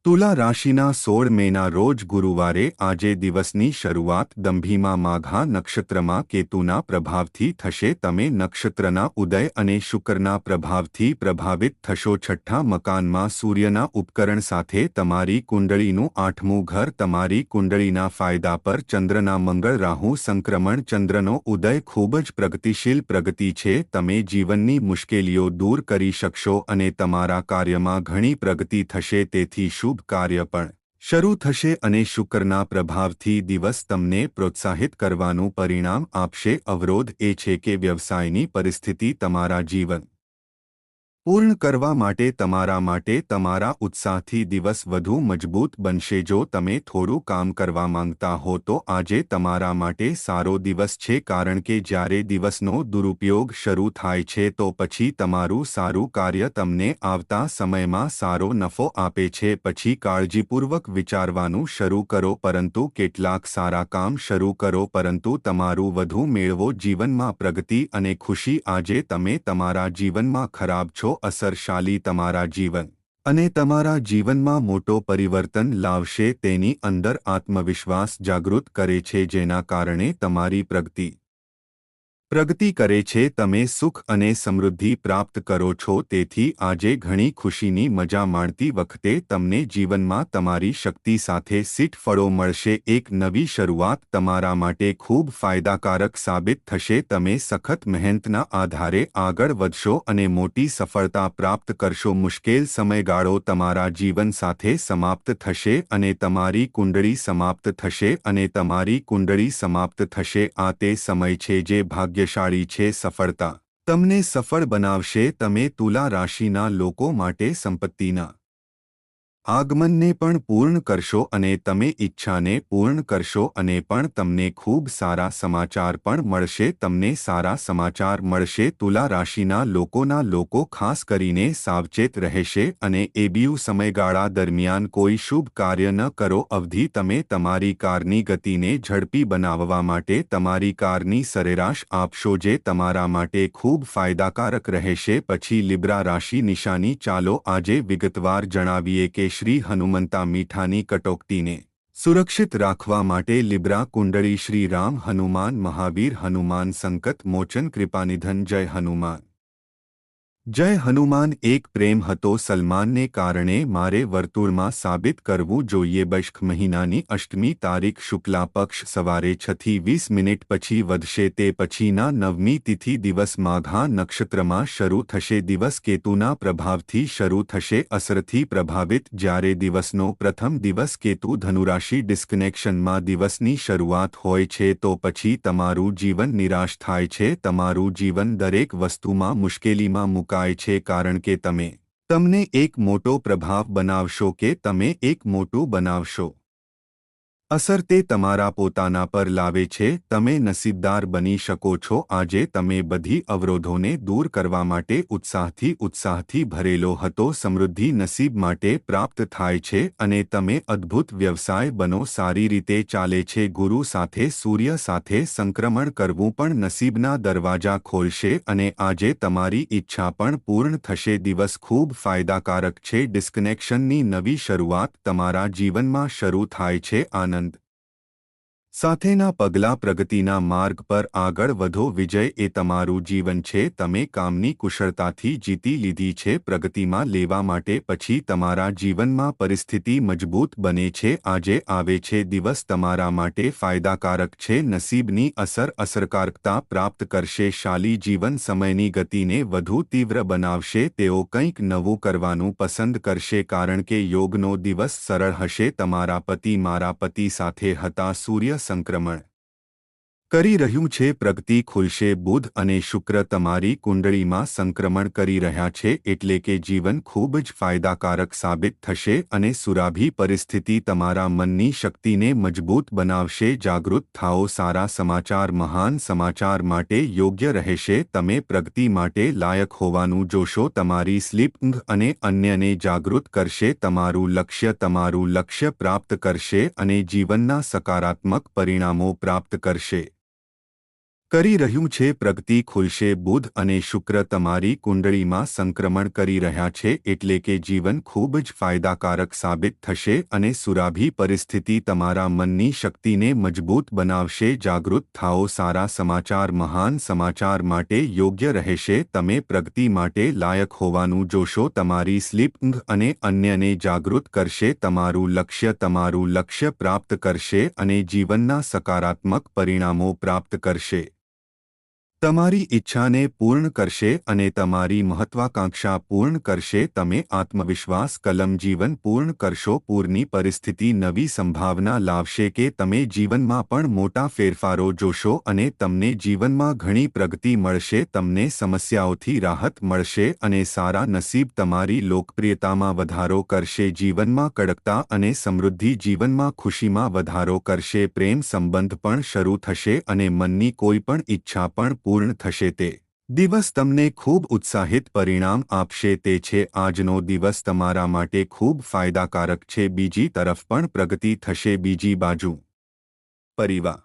તુલા રાશિના 16 મેના રોજ ગુરુવારે આજે દિવસની શરૂઆત દંભીમાં માઘા નક્ષત્રમાં કેતુના પ્રભાવથી થશે. તમે નક્ષત્રના ઉદય અને શુક્રના પ્રભાવથી પ્રભાવિત થશો. છઠ્ઠા મકાનમાં સૂર્યના ઉપકરણ સાથે તમારી કુંડળીનું આઠમું ઘર. તમારી કુંડળીના ફાયદા પર ચંદ્રના મંગળ રાહુ સંક્રમણ. ચંદ્રનો ઉદય ખૂબ જ પ્રગતિશીલ પ્રગતિ છે. તમે જીવનની મુશ્કેલીઓ દૂર કરી શકશો અને તમારા કાર્યમાં ઘણી પ્રગતિ થશે. તેથી શુભ કાર્ય પણ શરૂ થશે અને શુક્રના પ્રભાવથી દિવસ તમને પ્રોત્સાહિત કરવાનું પરિણામ આપશે. અવરોધ એ છે કે વ્યવસાયની પરિસ્થિતિ તમારા જીવન પૂર્ણ કરવા માટે તમારા ઉત્સાહથી દિવસ વધુ મજબૂત બનશે. જો તમે થોડું કામ કરવા માંગતા હો તો આજે તમારા માટે સારો દિવસ છે, કારણ કે જ્યારે દિવસનો દુરુપયોગ શરૂ થાય છે તો પછી તમારું સારું કાર્ય તમને આવતા સમયમાં સારો નફો આપે છે. પછી કાળજીપૂર્વક વિચારવાનું શરૂ કરો, પરંતુ કેટલાક સારા કામ શરૂ કરો, પરંતુ તમારું વધુ મેળવો. જીવનમાં પ્રગતિ અને ખુશી. આજે તમે તમારા જીવનમાં ખરાબ છો. અસરશાલી તમારા જીવન અને તમારા જીવનમાં મોટો પરિવર્તન લાવશે. તેની અંદર આત્મવિશ્વાસ જાગૃત કરે છે, જેના કારણે તમારી પ્રગતિ કરે છે. તમે સુખ અને સમૃદ્ધિ પ્રાપ્ત કરો છો. તેથી આજે ઘણી ખુશીની મજા માણતી વખતે તમને જીવનમાં તમારી શક્તિ સાથે સીટ ફળો મળશે. એક નવી શરૂઆત તમારા માટે ખૂબ ફાયદાકારક સાબિત થશે. તમે સખત મહેનતના આધારે આગળ વધશો અને મોટી સફળતા પ્રાપ્ત કરશો. મુશ્કેલ સમયગાળો તમારા જીવન સાથે સમાપ્ત થશે અને તમારી કુંડળી સમાપ્ત થશે આ તે સમય છે જે ભાગ્યશાળી છે. સફળતા તમને સફળ બનાવશે. તમે તુલા રાશિના લોકો માટે સંપત્તિના આગમનને પણ પૂર્ણ કરશો અને તમે ઈચ્છાને પૂર્ણ કરશો અને પણ તમને ખૂબ સારા સમાચાર પણ મળશે. તમને સારા સમાચાર મળશે. તુલા રાશિના લોકો ખાસ કરીને સાવચેત રહેશે અને એબીયુ સમયગાળા દરમિયાન કોઈ શુભ કાર્ય ન કરો. અવધિ તમે તમારી કારની ગતિને ઝડપી બનાવવા માટે તમારી કારની સરેરાશ આપશો, જે તમારા માટે ખૂબ ફાયદાકારક રહેશે. પછી લિબ્રા રાશિ નિશાની. ચાલો આજે વિગતવાર જણાવીએ કે શ્રી હનુમંતા મીઠાની કટોકટીને સુરક્ષિત રાખવા માટે લિબ્રા કુંડળી. શ્રી રામ હનુમાન મહાવીર હનુમાન સંકટ મોચન કૃપાનિધન. જય હનુમાન. જય હનુમાન. એક પ્રેમ હતો સલમાનને કારણે મારે વર્તુળમાં સાબિત કરવું જોઈએ. બૈષ્ખ મહિનાની અષ્ટમી તારીખ શુક્લા પક્ષ સવારે 6:20 પછી વધશે. તે પછીના નવમી તિથિ દિવસ માઘા નક્ષત્રમાં શરૂ થશે. દિવસ કેતુના પ્રભાવથી શરૂ થશે. અસરથી પ્રભાવિત. જ્યારે દિવસનો પ્રથમ દિવસ કેતુ ધનુરાશિ ડિસ્કનેક્શનમાં દિવસની શરૂઆત હોય છે તો પછી તમારું જીવન નિરાશ થાય છે. તમારું જીવન દરેક વસ્તુમાં મુશ્કેલીમાં મુકાય છે, કારણ કે તમને એક મોટો પ્રભાવ બનાવશો કે તમે એક મોટું બનાવશો. અસર તે તમારા પોતાના પર લાવે છે. તમે નસીબદાર બની શકો છો. આજે તમે બધી અવરોધોને દૂર કરવા માટે ઉત્સાહથી ભરેલો હતો. સમૃદ્ધિ નસીબ માટે પ્રાપ્ત થાય છે અને તમે અદ્ભુત વ્યવસાય બનો. સારી રીતે ચાલે છે. ગુરુ સાથે સૂર્ય સાથે સંક્રમણ કરવું પણ નસીબના દરવાજા ખોલશે અને આજે તમારી ઈચ્છા પણ પૂર્ણ થશે. દિવસ ખૂબ ફાયદાકારક છે. ડિસ્કનેક્શનની નવી શરૂઆત તમારા જીવનમાં શરૂ થાય છે. આનંદ સાથેના પગલાં. પ્રગતિના માર્ગ પર આગળ વધો. વિજય એ તમારું જીવન છે. તમે કામની કુશળતાથી જીતી લીધી છે. પ્રગતિમાં લેવા માટે પછી તમારા જીવનમાં પરિસ્થિતિ મજબૂત બને છે. આજે આવે છે દિવસ તમારા માટે ફાયદાકારક છે. નસીબની અસરકારકતા પ્રાપ્ત કરશે. શાલી જીવન સમયની ગતિને વધુ તીવ્ર બનાવશે. તેઓ કંઈક નવું કરવાનું પસંદ કરશે, કારણ કે યોગનો દિવસ સરળ હશે. મારા પતિ સાથે હતા. સૂર્ય સંક્રમણ કરી રહ્યું છે. પ્રગતિ ખુલશે. બુધ અને શુક્ર તમારી કુંડળીમાં સંક્રમણ કરી રહ્યા છે, એટલે કે જીવન ખૂબ જ ફાયદાકારક સાબિત થશે અને સુરાભી પરિસ્થિતિ તમારા મનની શક્તિને મજબૂત બનાવશે. જાગૃત થાઓ. સારા સમાચાર મહાન સમાચાર માટે યોગ્ય રહેશે. તમે પ્રગતિ માટે લાયક હોવાનું જોશો. તમારી સ્લીપ અને અન્યને જાગૃત કરશે. તમારું લક્ષ્ય પ્રાપ્ત કરશે અને જીવનના સકારાત્મક પરિણામો પ્રાપ્ત કરશે. કરી રહ્યું છે. પ્રગતિ ખુલશે. બુધ અને શુક્ર તમારી કુંડળીમાં સંક્રમણ કરી રહ્યા છે એટલે કે જીવન ખૂબ જ ફાયદાકારક સાબિત થશે અને સુરાભી પરિસ્થિતિ તમારા મનની શક્તિને મજબૂત બનાવશે. જાગૃત થાઓ. સારા સમાચાર મહાન સમાચાર માટે યોગ્ય રહેશે. તમે પ્રગતિ માટે લાયક હોવાનું જોશો. તમારી સ્લીપ અને અન્યને જાગૃત કરશે. તમારું લક્ષ્ય પ્રાપ્ત કરશે અને જીવનના સકારાત્મક પરિણામો પ્રાપ્ત કરશે. તમારી ઈચ્છાને પૂર્ણ કરશે અને તમારી મહત્વાકાંક્ષા પૂર્ણ કરશે. તમે આત્મવિશ્વાસ કલમ જીવન પૂર્ણ કરશો. પૂરની પરિસ્થિતિ નવી સંભાવના લાવશે કે તમે જીવનમાં પણ મોટા ફેરફારો જોશો અને તમને જીવનમાં ઘણી પ્રગતિ મળશે. તમને સમસ્યાઓથી રાહત મળશે અને સારા નસીબ તમારી લોકપ્રિયતામાં વધારો કરશે. જીવનમાં કડકતા અને સમૃદ્ધિ જીવનમાં ખુશીમાં વધારો કરશે. પ્રેમ સંબંધ પણ શરૂ થશે અને મનની કોઈ પણ ઈચ્છા પણ પૂર્ણ થશે. તે દિવસ તમને ખૂબ ઉત્સાહિત પરિણામ આપશે. તે છે આજનો દિવસ તમારા માટે ખૂબ ફાયદાકારક છે. બીજી તરફ પણ પ્રગતિ થશે. બીજી બાજુ પરિવાર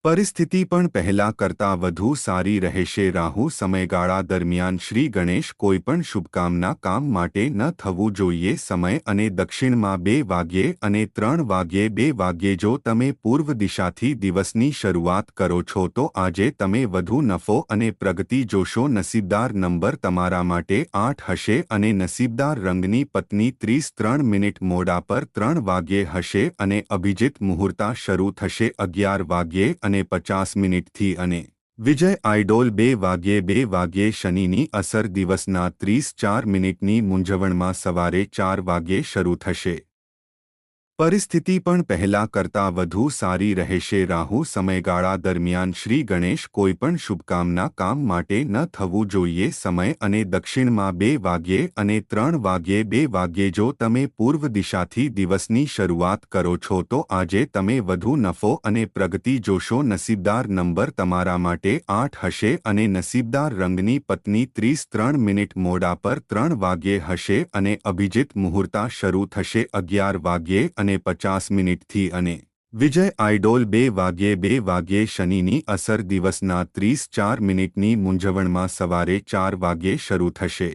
પરિસ્થિતિ પણ પહેલા કરતાં વધુ સારી રહેશે. રાહુ સમયગાળા દરમિયાન શ્રી ગણેશ કોઈપણ શુભકામના કામ માટે ન થવું જોઈએ. સમય અને દક્ષિણમાં 2 વાગ્યે અને 3 વાગ્યે 2 વાગ્યે જો તમે પૂર્વ દિશાથી દિવસની શરૂઆત કરો છો તો આજે તમે વધુ નફો અને પ્રગતિ જોશો. નસીબદાર નંબર તમારા માટે 8 હશે અને નસીબદાર રંગની પત્ની 33 મોડા પર 3 વાગ્યે હશે અને અભિજીત મુહૂર્ત શરૂ થશે 11 વાગ્યે અને 50 અને વિજય આઇડોલ 2 વાગ્યે. શનિની અસર દિવસના 34 મૂંઝવણમાં સવારે 4 વાગ્યે શરૂ થશે. પરિસ્થિતિ પણ પહેલા કરતાં વધુ સારી રહેશે. રાહુ સમયગાળા દરમિયાન શ્રી ગણેશ કોઈપણ શુભકામના કામ માટે ન થવું જોઈએ. સમય અને દક્ષિણમાં 2 વાગ્યે અને 3 વાગ્યે 2 વાગ્યે જો તમે પૂર્વ દિશાથી દિવસની શરૂઆત કરો છો તો આજે તમે વધુ નફો અને પ્રગતિ જોશો. નસીબદાર નંબર તમારા માટે 8 હશે અને નસીબદાર રંગની પત્ની 33 મોડા પર 3 વાગ્યે હશે અને અભિજીત મુહૂર્ત શરૂ થશે 11 વાગ્યે અને 50 અને વિજય આઇડોલ 2 વાગ્યે. શનિની અસર દિવસના 34 મૂંઝવણમાં સવારે 4 વાગ્યે શરૂ થશે.